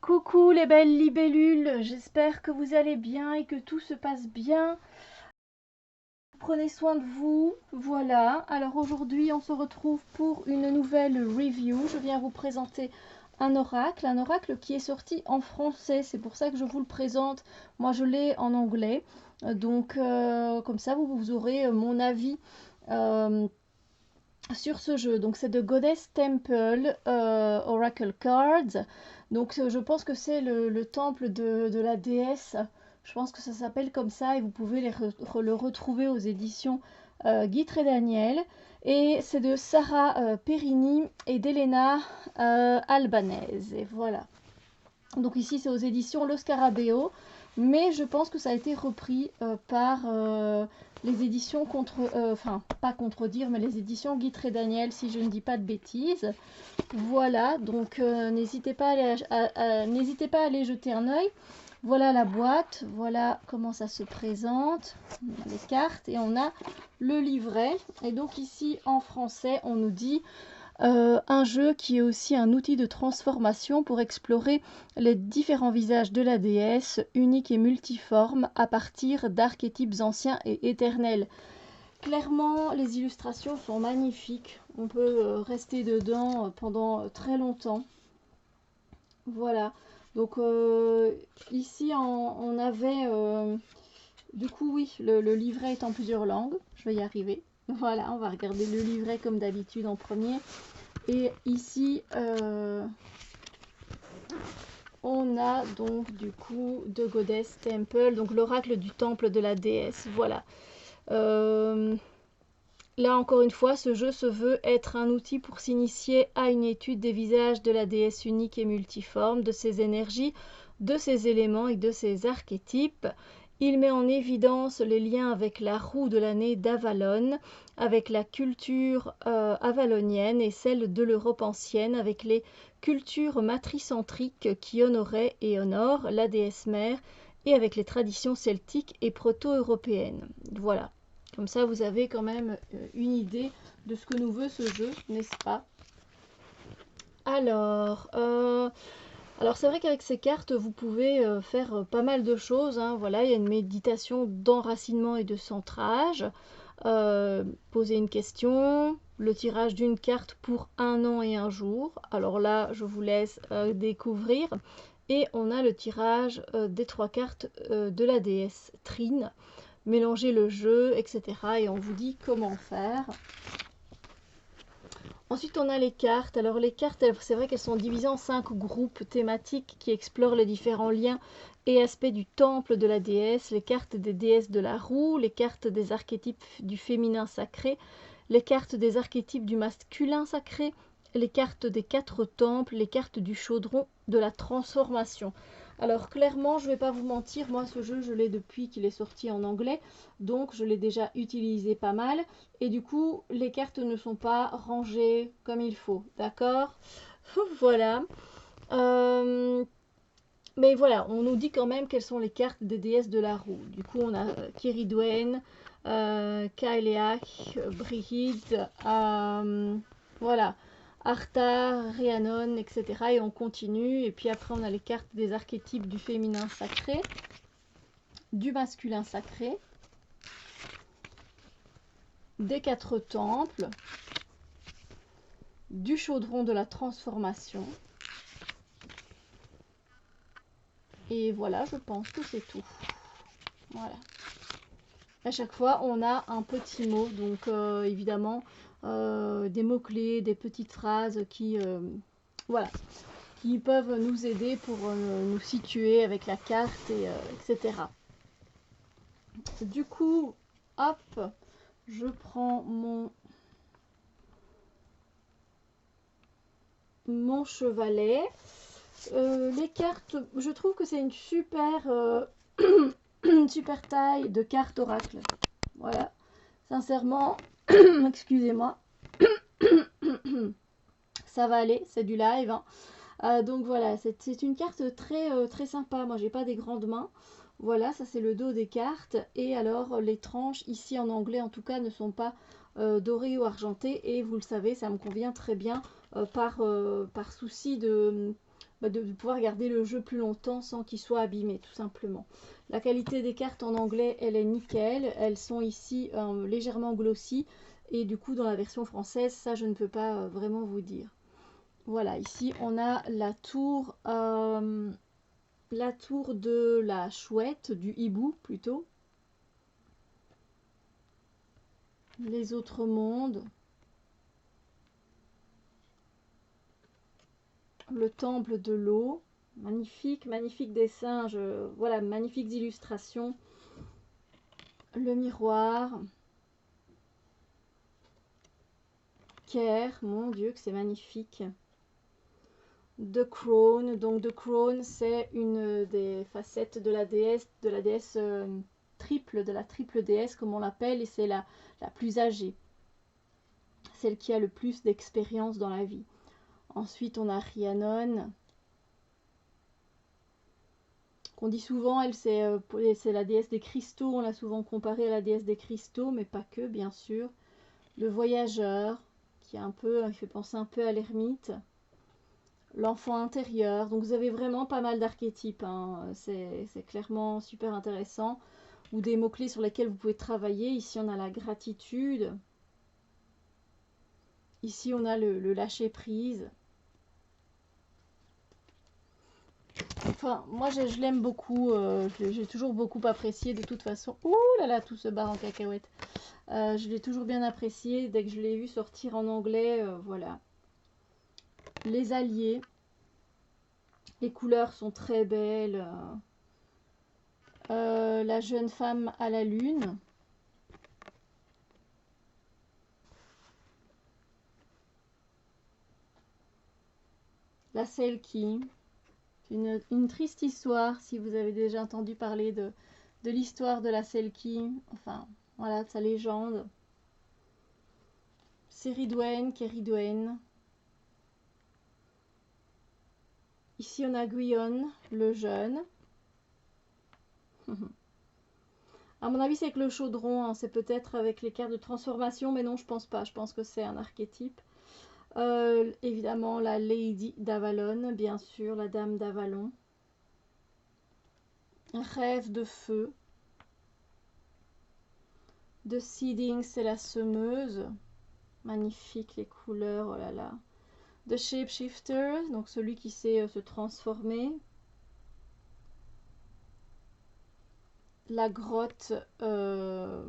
Coucou les belles libellules, j'espère que vous allez bien et que tout se passe bien. Prenez soin de vous. Voilà, alors aujourd'hui on se retrouve pour une nouvelle review. Je viens vous présenter un oracle qui est sorti en français. C'est pour ça que je vous le présente. Moi je l'ai en anglais. Donc comme ça vous aurez mon avis sur ce jeu. Donc c'est de Goddess Temple Oracle Cards. Donc je pense que c'est le temple de la déesse. Je pense que ça s'appelle comme ça et vous pouvez le retrouver aux éditions Guy Daniel. Et c'est de Sarah Perini et d'Elena Albanese. Et voilà. Donc ici c'est aux éditions Lo Scarabeo, mais je pense que ça a été repris par les éditions enfin pas contredire, mais les éditions Guy Daniel, si je ne dis pas de bêtises. Voilà, donc n'hésitez pas n'hésitez pas à aller jeter un œil. Voilà la boîte, voilà comment ça se présente. On a les cartes et on a le livret. Et donc ici en français on nous dit un jeu qui est aussi un outil de transformation pour explorer les différents visages de la déesse, uniques et multiformes, à partir d'archétypes anciens et éternels. Clairement, les illustrations sont magnifiques. On peut rester dedans pendant très longtemps. Voilà. Donc ici, on avait... du coup, oui, le livret est en plusieurs langues. Je vais y arriver. Voilà, on va regarder le livret comme d'habitude en premier. Et ici, on a donc du coup de Goddess Temple, donc l'oracle du temple de la déesse. Voilà. Là encore une fois, ce jeu se veut être un outil pour s'initier à une étude des visages de la déesse unique et multiforme, de ses énergies, de ses éléments et de ses archétypes. Il met en évidence les liens avec la roue de l'année d'Avalon, avec la culture avalonienne et celle de l'Europe ancienne, avec les cultures matricentriques qui honoraient et honorent la déesse mère, et avec les traditions celtiques et proto-européennes. Voilà. Comme ça, vous avez quand même une idée de ce que nous veut ce jeu, n'est-ce pas? Alors, c'est vrai qu'avec ces cartes, vous pouvez faire pas mal de choses, hein. Voilà, il y a une méditation d'enracinement et de centrage. Poser une question, le tirage d'une carte pour un an et un jour. Alors là, je vous laisse découvrir. Et on a le tirage des 3 cartes de la déesse Trine. Mélanger le jeu, etc. Et on vous dit comment faire. Ensuite, on a les cartes. Alors, les cartes, c'est vrai qu'elles sont divisées en 5 groupes thématiques qui explorent les différents liens et aspects du temple de la déesse, les cartes des déesses de la roue, les cartes des archétypes du féminin sacré, les cartes des archétypes du masculin sacré, les cartes des 4 temples, les cartes du chaudron de la transformation. Alors clairement, je ne vais pas vous mentir, moi ce jeu je l'ai depuis qu'il est sorti en anglais, donc je l'ai déjà utilisé pas mal, et du coup les cartes ne sont pas rangées comme il faut, d'accord? Voilà. Mais voilà, on nous dit quand même quelles sont les cartes des déesses de la roue. Du coup on a Kiridwen, Kaeleach, Brigid, voilà. Arthar, Rhiannon, etc. Et on continue. Et puis après, on a les cartes des archétypes du féminin sacré, du masculin sacré, des 4 temples, du chaudron de la transformation. Et voilà, je pense que c'est tout. Voilà. À chaque fois, on a un petit mot. Donc, évidemment, des mots-clés, des petites phrases qui... voilà. Qui peuvent nous aider pour nous situer avec la carte, etc. Du coup, hop, je prends mon chevalet. Les cartes, je trouve que c'est une super, une super taille de carte oracle. Voilà, sincèrement, excusez-moi, ça va aller, c'est du live, hein. Donc voilà, c'est une carte très sympa. Moi, j'ai pas des grandes mains. Voilà, ça c'est le dos des cartes. Et alors, les tranches, ici en anglais en tout cas, ne sont pas dorées ou argentées. Et vous le savez, ça me convient très bien par souci de pouvoir garder le jeu plus longtemps sans qu'il soit abîmé, tout simplement. La qualité des cartes en anglais, elle est nickel. Elles sont ici légèrement glossy. Et du coup, dans la version française, ça, je ne peux pas vraiment vous dire. Voilà, ici, on a la tour de la chouette, du hibou plutôt. Les autres mondes. Le temple de l'eau. Magnifique, magnifique dessin. Voilà, magnifiques illustrations. Le miroir. Caire, mon Dieu, que c'est magnifique. The Crown. Donc The Crown, c'est une des facettes de la déesse, triple, de la triple déesse comme on l'appelle, et c'est la plus âgée. Celle qui a le plus d'expérience dans la vie. Ensuite, on a Rhiannon. Qu'on dit souvent, elle, c'est la déesse des cristaux. On l'a souvent comparée à la déesse des cristaux, mais pas que, bien sûr. Le voyageur, qui fait penser un peu à l'ermite. L'enfant intérieur. Donc vous avez vraiment pas mal d'archétypes, hein. C'est clairement super intéressant. Ou des mots-clés sur lesquels vous pouvez travailler. Ici, on a la gratitude. Ici, on a le lâcher-prise. Enfin, moi, je l'aime beaucoup. J'ai toujours beaucoup apprécié de toute façon. Ouh là là, tout se barre en cacahuète. Je l'ai toujours bien apprécié. Dès que je l'ai vu sortir en anglais, voilà. Les alliés. Les couleurs sont très belles. La jeune femme à la lune. La Selkie. Une triste histoire, si vous avez déjà entendu parler de l'histoire de la Selkie. Enfin, voilà, de sa légende. Ceridwen, Keridwen. Ici, on a Gwion, le jeune. À mon avis, c'est avec le chaudron, hein. C'est peut-être avec les cartes de transformation, mais non, je pense pas. Je pense que c'est un archétype. Évidemment, la Lady d'Avalon, bien sûr, la Dame d'Avalon. Rêve de feu. The Seeding, c'est la semeuse. Magnifique les couleurs, oh là là. The Shapeshifter, donc celui qui sait se transformer. La grotte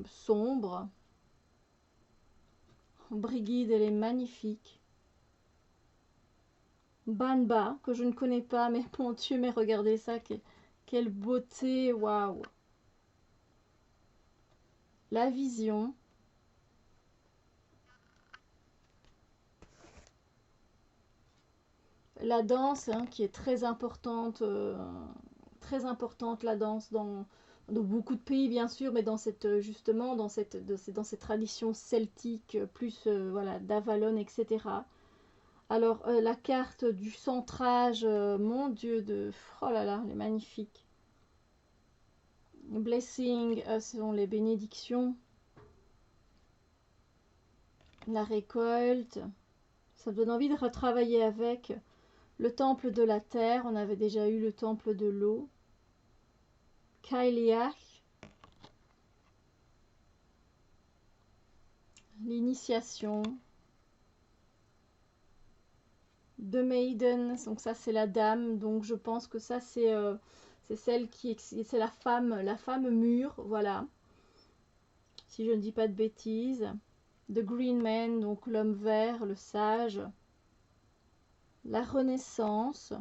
sombre. Brigide, elle est magnifique. Banba, que je ne connais pas, mais mon Dieu, mais regardez ça, quelle beauté, waouh. La vision. La danse, hein, qui est très importante la danse dans beaucoup de pays bien sûr, mais dans cette justement dans cette tradition celtique plus voilà d'Avalon, etc. Alors la carte du centrage, mon Dieu oh là là, elle est magnifique. Blessing, ce sont les bénédictions. La récolte, ça donne envie de retravailler avec. Le temple de la terre, on avait déjà eu le temple de l'eau. Kailiach, l'initiation. The Maiden, donc ça c'est la dame, donc je pense que ça c'est celle c'est la femme mûre, voilà. Si je ne dis pas de bêtises. The Green Man, donc l'homme vert, le sage. La Renaissance.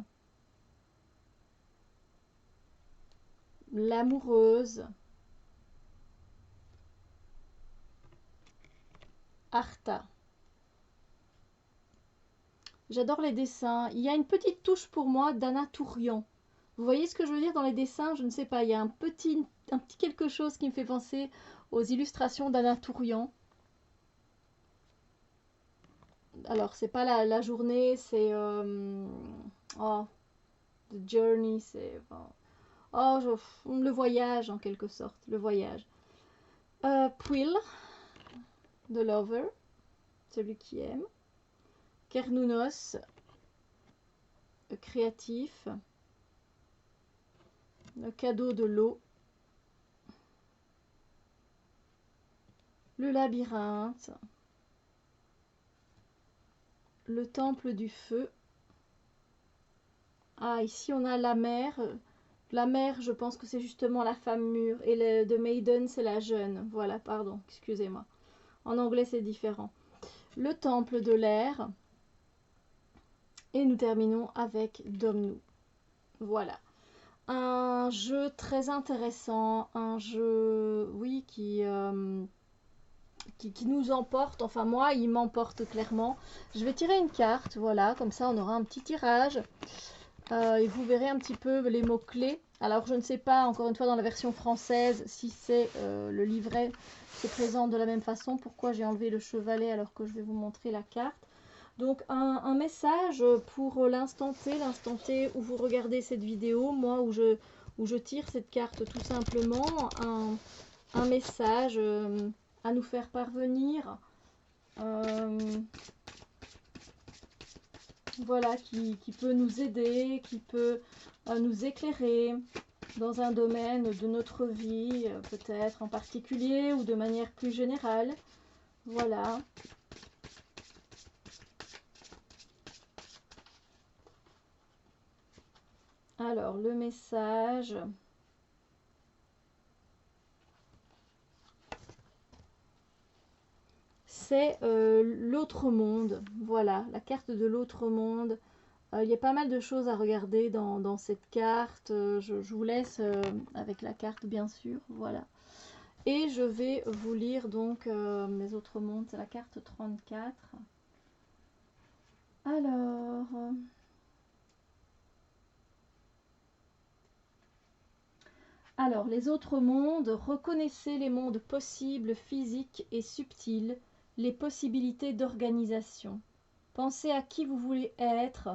L'amoureuse. Artha. J'adore les dessins. Il y a une petite touche pour moi d'Anna Tourian. Vous voyez ce que je veux dire dans les dessins? Je ne sais pas, il y a un petit quelque chose qui me fait penser aux illustrations d'Anna Tourian. Alors, c'est pas la journée, c'est... oh, The Journey, c'est... Oh, le voyage en quelque sorte, le voyage. Pwyll, The Lover, celui qui aime. Cernunnos, créatif, le cadeau de l'eau, le labyrinthe, le temple du feu. Ah, ici on a la mer. La mère, je pense que c'est justement la femme mûre. Et le The Maiden, c'est la jeune. Voilà, pardon, excusez-moi. En anglais, c'est différent. Le temple de l'air. Et nous terminons avec Domnou. Voilà. Un jeu très intéressant. Un jeu, oui, qui nous emporte. Enfin, moi, il m'emporte clairement. Je vais tirer une carte. Voilà, comme ça, on aura un petit tirage. Et vous verrez un petit peu les mots-clés. Alors, je ne sais pas, encore une fois, dans la version française, si c'est le livret qui présente de la même façon. Pourquoi j'ai enlevé le chevalet alors que je vais vous montrer la carte. Donc, un message pour l'instant T où vous regardez cette vidéo, moi, où je tire cette carte tout simplement. Un message à nous faire parvenir. Voilà, qui peut nous aider, qui peut nous éclairer dans un domaine de notre vie, peut-être en particulier ou de manière plus générale. Voilà. Alors, le message. C'est l'autre monde. Voilà, la carte de l'autre monde. Il y a pas mal de choses à regarder dans cette carte. Je vous laisse avec la carte, bien sûr. Voilà. Et je vais vous lire donc les autres mondes. C'est la carte 34. Alors, les autres mondes, reconnaissez les mondes possibles, physiques et subtils, les possibilités d'organisation. Pensez à qui vous voulez être,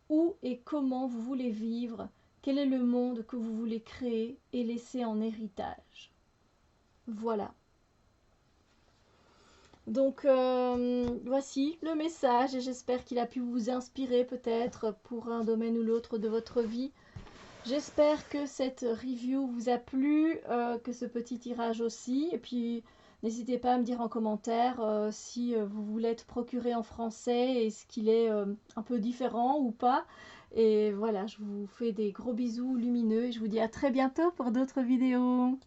où et comment vous voulez vivre, quel est le monde que vous voulez créer et laisser en héritage. Voilà. Donc voici le message et j'espère qu'il a pu vous inspirer peut-être pour un domaine ou l'autre de votre vie. J'espère que cette review vous a plu, que ce petit tirage aussi. Et puis n'hésitez pas à me dire en commentaire si vous voulez être procuré en français, est-ce qu'il est un peu différent ou pas. Et voilà, je vous fais des gros bisous lumineux et je vous dis à très bientôt pour d'autres vidéos.